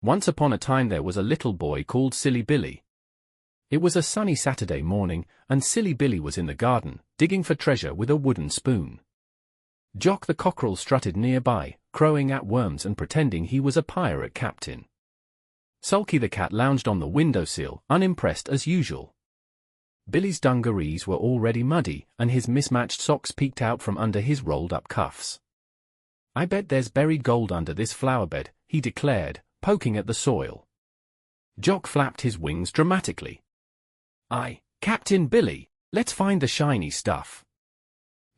Once upon a time there was a little boy called Silly Billy. It was a sunny Saturday morning, and Silly Billy was in the garden, digging for treasure with a wooden spoon. Jock the cockerel strutted nearby, crowing at worms and pretending he was a pirate captain. Sulky the cat lounged on the windowsill, unimpressed as usual. Billy's dungarees were already muddy, and his mismatched socks peeked out from under his rolled-up cuffs. "I bet there's buried gold under this flower bed," he declared, poking at the soil. Jock flapped his wings dramatically. "Aye, Captain Billy, let's find the shiny stuff."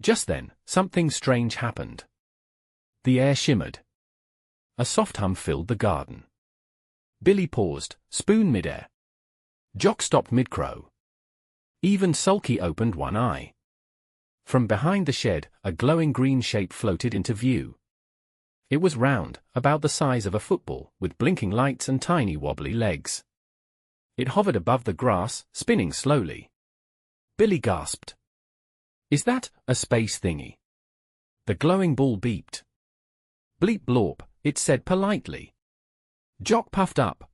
Just then, something strange happened. The air shimmered. A soft hum filled the garden. Billy paused, spoon midair. Jock stopped mid-crow. Even Sulky opened one eye. From behind the shed, a glowing green shape floated into view. It was round, about the size of a football, with blinking lights and tiny wobbly legs. It hovered above the grass, spinning slowly. Billy gasped. "Is that a space thingy?" The glowing ball beeped. "Bleep blorp," it said politely. Jock puffed up.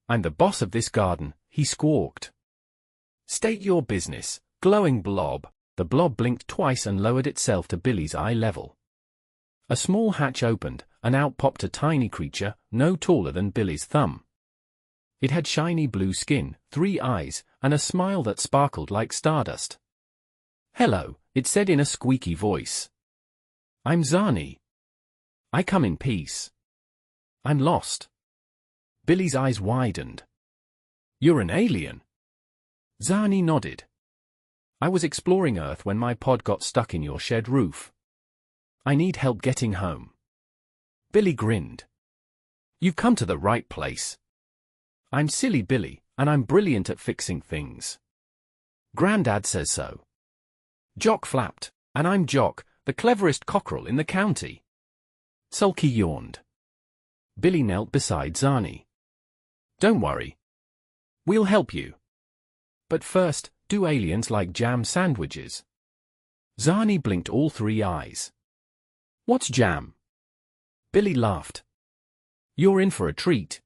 "I'm the boss of this garden," he squawked. "State your business, glowing blob." The blob blinked twice and lowered itself to Billy's eye level. A small hatch opened, and out popped a tiny creature, no taller than Billy's thumb. It had shiny blue skin, 3 eyes, and a smile that sparkled like stardust. "Hello," it said in a squeaky voice. "I'm Zani. I come in peace. I'm lost." Billy's eyes widened. "You're an alien?" Zani nodded. "I was exploring Earth when my pod got stuck in your shed roof. I need help getting home." Billy grinned. "You've come to the right place. I'm Silly Billy, and I'm brilliant at fixing things. Grandad says so." Jock flapped. "And I'm Jock, the cleverest cockerel in the county." Sulky yawned. Billy knelt beside Zani. "Don't worry. We'll help you. But first, do aliens like jam sandwiches?" Zani blinked all 3 eyes. "What's jam?" Billy laughed. "You're in for a treat."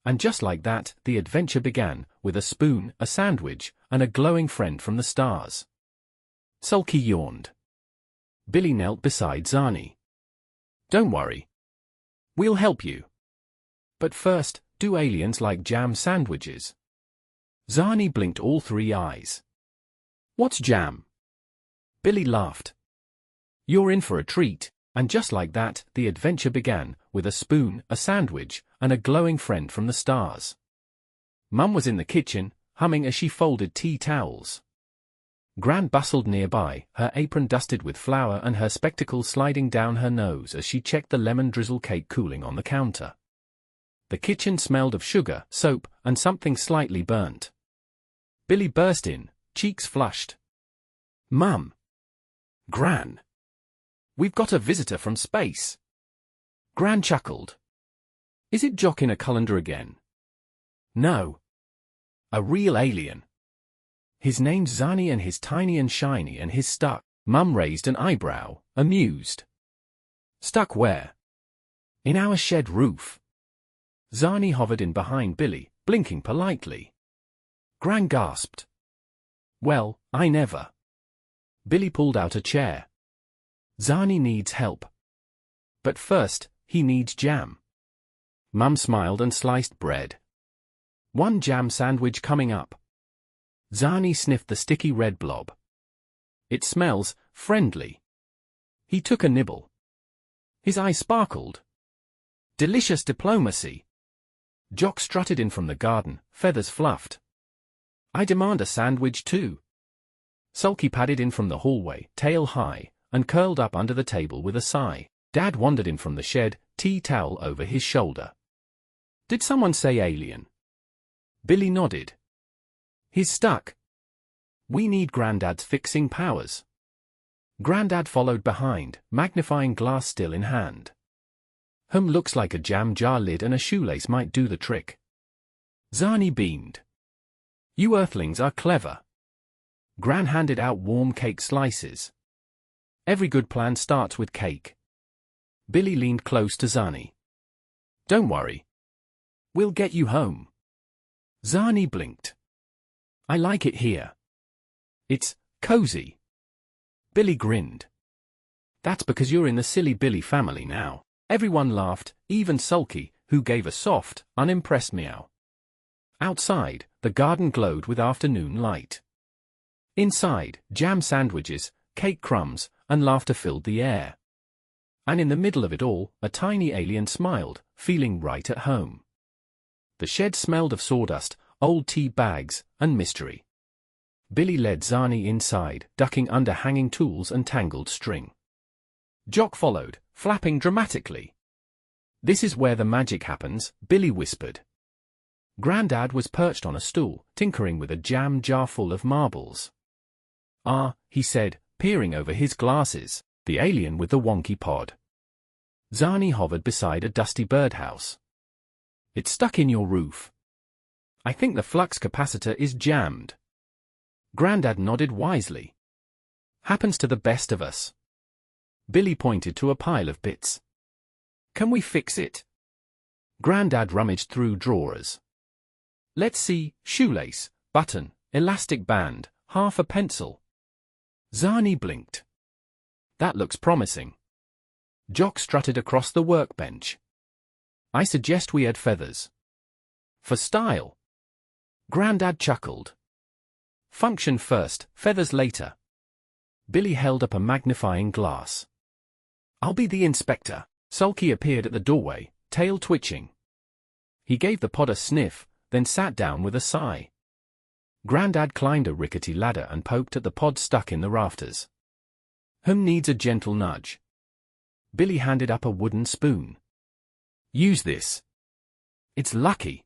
And just like that, the adventure began, with a spoon, a sandwich, and a glowing friend from the stars. Sulky yawned. Billy knelt beside Zani. "Don't worry. We'll help you. But first, do aliens like jam sandwiches?" Zani blinked all 3 eyes. "What's jam?" Billy laughed. "You're in for a treat." And just like that, the adventure began, with a spoon, a sandwich, and a glowing friend from the stars. Mum was in the kitchen, humming as she folded tea towels. Gran bustled nearby, her apron dusted with flour and her spectacles sliding down her nose as she checked the lemon drizzle cake cooling on the counter. The kitchen smelled of sugar, soap, and something slightly burnt. Billy burst in, cheeks flushed. "Mum! Gran! We've got a visitor from space." Gran chuckled. "Is it Jock in a colander again?" "No. A real alien. His name's Zani and he's tiny and shiny and he's stuck." Mum raised an eyebrow, amused. "Stuck where?" "In our shed roof." Zani hovered in behind Billy, blinking politely. Gran gasped. "Well, I never." Billy pulled out a chair. "Zani needs help. But first, he needs jam." Mum smiled and sliced bread. "1 jam sandwich coming up." Zani sniffed the sticky red blob. "It smells friendly." He took a nibble. His eyes sparkled. "Delicious diplomacy." Jock strutted in from the garden, feathers fluffed. "I demand a sandwich too." Sulky padded in from the hallway, tail high, and curled up under the table with a sigh. Dad wandered in from the shed, tea towel over his shoulder. "Did someone say alien?" Billy nodded. "He's stuck. We need Grandad's fixing powers." Grandad followed behind, magnifying glass still in hand. Looks like a jam jar lid and a shoelace might do the trick." Zani beamed. "You Earthlings are clever." Gran handed out warm cake slices. "Every good plan starts with cake." Billy leaned close to Zani. "Don't worry. We'll get you home. Zani blinked. I like it here. It's cozy. Billy grinned. That's because you're in the Silly Billy family now. Everyone laughed, even Sulky, who gave a soft, unimpressed meow. Outside, the garden glowed with afternoon light. Inside, jam sandwiches, cake crumbs, and laughter filled the air. And in the middle of it all, a tiny alien smiled, feeling right at home. The shed smelled of sawdust, old tea bags, and mystery. Billy led Zani inside, ducking under hanging tools and tangled string. Jock followed, flapping dramatically. This is where the magic happens, Billy whispered. Grandad was perched on a stool, tinkering with a jam jar full of marbles. Ah, he said, peering over his glasses, the alien with the wonky pod. Zani hovered beside a dusty birdhouse. It's stuck in your roof. I think the flux capacitor is jammed. Grandad nodded wisely. Happens to the best of us. Billy pointed to a pile of bits. Can we fix it? Grandad rummaged through drawers. Let's see, shoelace, button, elastic band, half a pencil. Zani blinked. That looks promising. Jock strutted across the workbench. I suggest we add feathers. For style. Grandad chuckled. Function first, feathers later. Billy held up a magnifying glass. I'll be the inspector. Sulky appeared at the doorway, tail twitching. He gave the pod a sniff, then sat down with a sigh. Grandad climbed a rickety ladder and poked at the pod stuck in the rafters. Whom needs a gentle nudge? Billy handed up a wooden spoon. Use this. It's lucky.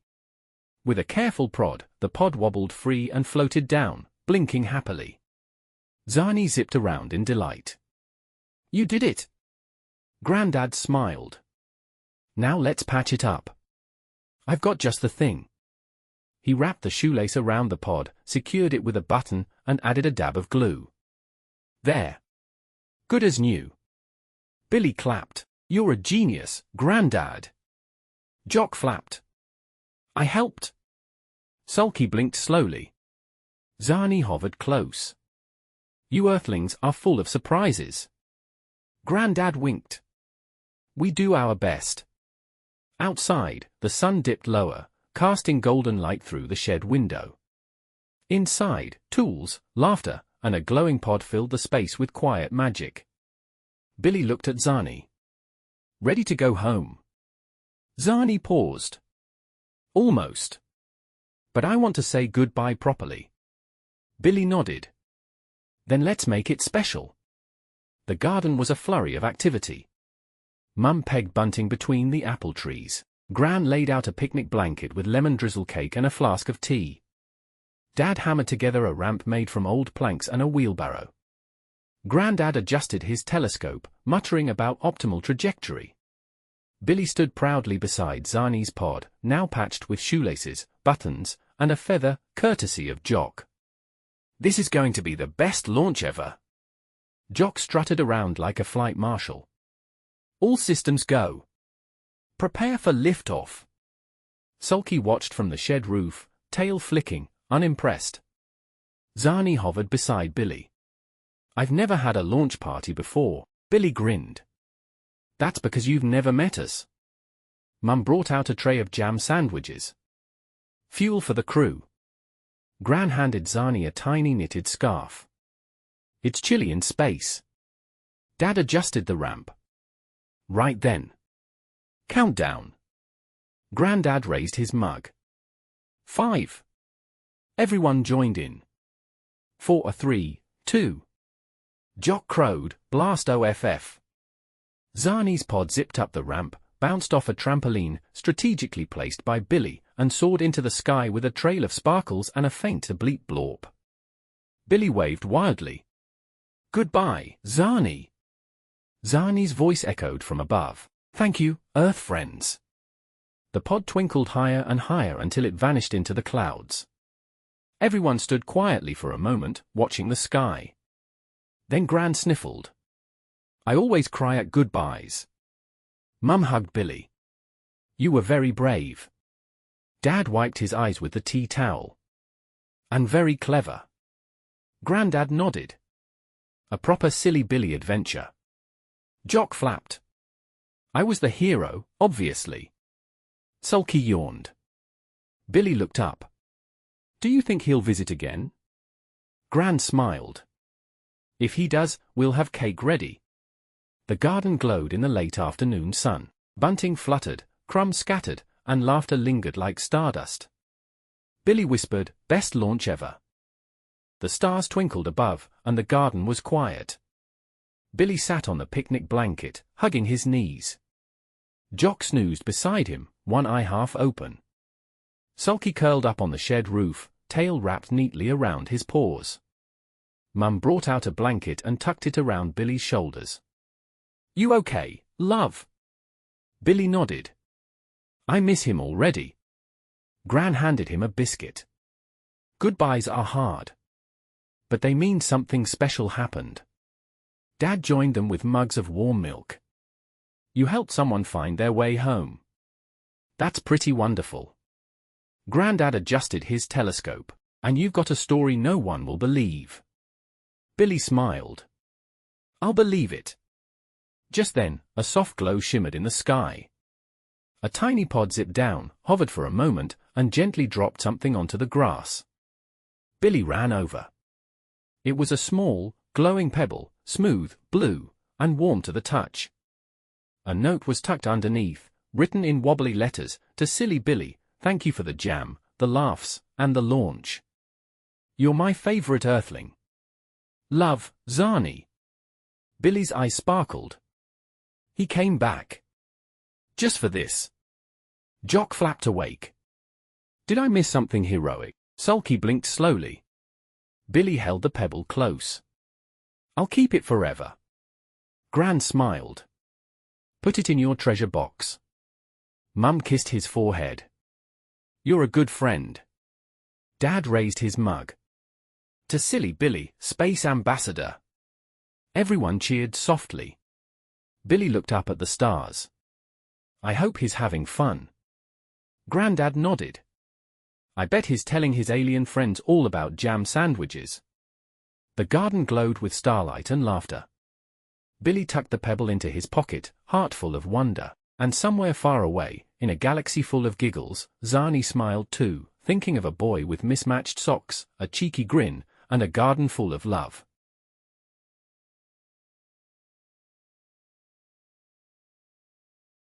With a careful prod, the pod wobbled free and floated down, blinking happily. Zani zipped around in delight. You did it! Grandad smiled. Now let's patch it up. I've got just the thing. He wrapped the shoelace around the pod, secured it with a button, and added a dab of glue. There. Good as new. Billy clapped. You're a genius, Grandad. Jock flapped. I helped. Sulky blinked slowly. Zani hovered close. You earthlings are full of surprises. Grandad winked. We do our best. Outside, the sun dipped lower, casting golden light through the shed window. Inside, tools, laughter, and a glowing pod filled the space with quiet magic. Billy looked at Zani. Ready to go home? Zani paused. Almost. But I want to say goodbye properly. Billy nodded. Then let's make it special. The garden was a flurry of activity. Mum pegged bunting between the apple trees. Gran laid out a picnic blanket with lemon drizzle cake and a flask of tea. Dad hammered together a ramp made from old planks and a wheelbarrow. Grandad adjusted his telescope, muttering about optimal trajectory. Billy stood proudly beside Zani's pod, now patched with shoelaces, buttons, and a feather, courtesy of Jock. This is going to be the best launch ever. Jock strutted around like a flight marshal. All systems go. Prepare for liftoff. Sulky watched from the shed roof, tail flicking, unimpressed. Zani hovered beside Billy. I've never had a launch party before. Billy grinned. That's because you've never met us. Mum brought out a tray of jam sandwiches. Fuel for the crew. Gran handed Zani a tiny knitted scarf. It's chilly in space. Dad adjusted the ramp. Right then. Countdown. Grandad raised his mug. 5. Everyone joined in. 4, 3, 2. Jock crowed, blast OFF. Zani's pod zipped up the ramp, bounced off a trampoline, strategically placed by Billy, and soared into the sky with a trail of sparkles and a faint bleep blorp. Billy waved wildly. Goodbye, Zani. Zani's voice echoed from above. Thank you, Earth friends. The pod twinkled higher and higher until it vanished into the clouds. Everyone stood quietly for a moment, watching the sky. Then Gran sniffled. I always cry at goodbyes. Mum hugged Billy. You were very brave. Dad wiped his eyes with the tea towel. And very clever. Grandad nodded. A proper Silly Billy adventure. Jock flapped. I was the hero, obviously. Sulky yawned. Billy looked up. Do you think he'll visit again? Gran smiled. If he does, we'll have cake ready. The garden glowed in the late afternoon sun. Bunting fluttered, crumbs scattered, and laughter lingered like stardust. Billy whispered, best launch ever. The stars twinkled above, and the garden was quiet. Billy sat on the picnic blanket, hugging his knees. Jock snoozed beside him, one eye half open. Sulky curled up on the shed roof, tail wrapped neatly around his paws. Mum brought out a blanket and tucked it around Billy's shoulders. You okay, love? Billy nodded. I miss him already. Gran handed him a biscuit. Goodbyes are hard. But they mean something special happened. Dad joined them with mugs of warm milk. You helped someone find their way home. That's pretty wonderful. Grandad adjusted his telescope. And you've got a story no one will believe. Billy smiled. I'll believe it. Just then, a soft glow shimmered in the sky. A tiny pod zipped down, hovered for a moment, and gently dropped something onto the grass. Billy ran over. It was a small, glowing pebble, smooth, blue, and warm to the touch. A note was tucked underneath, written in wobbly letters, to Silly Billy, thank you for the jam, the laughs, and the launch. You're my favorite earthling. Love, Zani. Billy's eyes sparkled. He came back. Just for this. Jock flapped awake. Did I miss something heroic? Sulky blinked slowly. Billy held the pebble close. I'll keep it forever. Gran smiled. Put it in your treasure box. Mum kissed his forehead. You're a good friend. Dad raised his mug. To Silly Billy, Space Ambassador. Everyone cheered softly. Billy looked up at the stars. I hope he's having fun. Grandad nodded. I bet he's telling his alien friends all about jam sandwiches. The garden glowed with starlight and laughter. Billy tucked the pebble into his pocket, heart full of wonder, and somewhere far away, in a galaxy full of giggles, Zani smiled too, thinking of a boy with mismatched socks, a cheeky grin, and a garden full of love.